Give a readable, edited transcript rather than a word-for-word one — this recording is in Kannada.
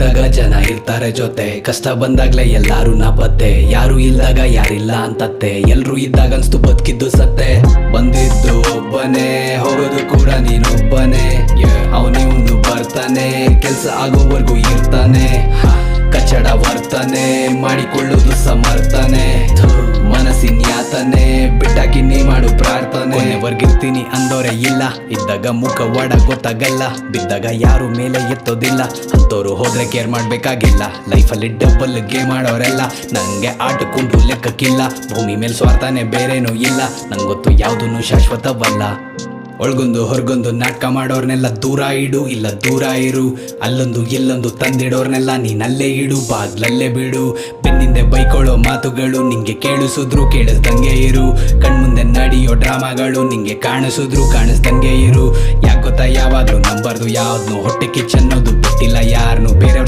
ಇದ್ದಾಗ ಜನ ಇರ್ತಾರೆ ಜೊತೆ, ಕಷ್ಟ ಬಂದಾಗ್ಲೇ ಎಲ್ಲಾರು ನಾಪತ್ತೆ, ಯಾರು ಇಲ್ದಾಗ ಯಾರಿಲ್ಲ ಅಂತತ್ತೆ, ಎಲ್ರು ಇದ್ದಾಗ ಅನ್ಸ್ತು ಬದುಕಿದ್ದು ಸತ್ತೆ. ಬಂದಿದ್ದು ಒಬ್ಬನೇ, ಹೋಗೋದು ಕೂಡ ನೀನೊಬ್ಬನೇ, ಅವನಿವ್ನು ಬರ್ತಾನೆ, ಕೆಲ್ಸ ಆಗೋವರೆಗೂ ಇರ್ತಾನೆ, ಕಚ್ಚಡ ವರ್ತನೆ ಮಾಡಿಕೊಳ್ಳೋದು ಸಮರ್ಥನೆ, ಮನಸ್ಸಿನ ಯಾತನೆ ಬಿಟ್ಟಾಕಿ ನೀ ಮಾಡು ಪ್ರಾರ್ಥನೆ. ಕೊನೆವರ್ಗಿರ್ತೀನಿ ಅಂದೋರೆ ಇಲ್ಲ, ಇದ್ದಾಗ ಮುಖ ಒಡ ಗೊತ್ತಾಗಲ್ಲ, ಬಿದ್ದಾಗ ಯಾರು ಮೇಲೆ ಎತ್ತೋದಿಲ್ಲ, ಅಂತೋರು ಹೋದ್ರೆ ಕೇರ್ ಮಾಡ್ಬೇಕಾಗಿಲ್ಲ. ಲೈಫಲ್ಲಿ ಡಬಲ್ ಗೇಮ್ ಮಾಡೋರೆಲ್ಲ ನಂಗೆ ಆಟಕ್ಕುಂಟು ಲೆಕ್ಕಕ್ಕಿಲ್ಲ, ಭೂಮಿ ಮೇಲೆ ಸ್ವಾರ್ಥನೆ ಬೇರೇನೂ ಇಲ್ಲ, ನಂಗೊತ್ತು ಯಾವುದೂ ಶಾಶ್ವತವಲ್ಲ. ಒಳಗೊಂದು ಹೊರಗೊಂದು ನಾಟಕ ಮಾಡೋರ್ನೆಲ್ಲ ದೂರ ಇಡು, ಇಲ್ಲ ದೂರ ಇರು, ಅಲ್ಲೊಂದು ಇಲ್ಲೊಂದು ತಂದಿಡೋರ್ನೆಲ್ಲ ನೀನಲ್ಲೇ ಇಡು, ಬಾಗ್ಲಲ್ಲೇ ಬಿಡು. ಬೆನ್ನಿಂದೆ ಬೈಕೊಳ್ಳೋ ಮಾತುಗಳು ನಿಂಗೆ ಕೇಳಿಸಿದ್ರು ಕೇಳಿಸ್ದಂಗೆ ಇರು, ಕಣ್ಮುಂದೆ ನಡೆಯೋ ಡ್ರಾಮಾಗಳು ನಿಂಗೆ ಕಾಣಿಸಿದ್ರು ಕಾಣಿಸ್ದಂಗೆ ಇರು. ಯಾಕೊತ್ತಾ ಯಾವಾಗ್ಲೂ ನಂಬರ್ದು ಯಾವ್ದನ್ನು, ಹೊಟ್ಟೆ ಕಿಚ್ಚನ್ನೋದು ಬಿಟ್ಟಿಲ್ಲ ಯಾರನ್ನು, ಬೇರೆಯವ್ರ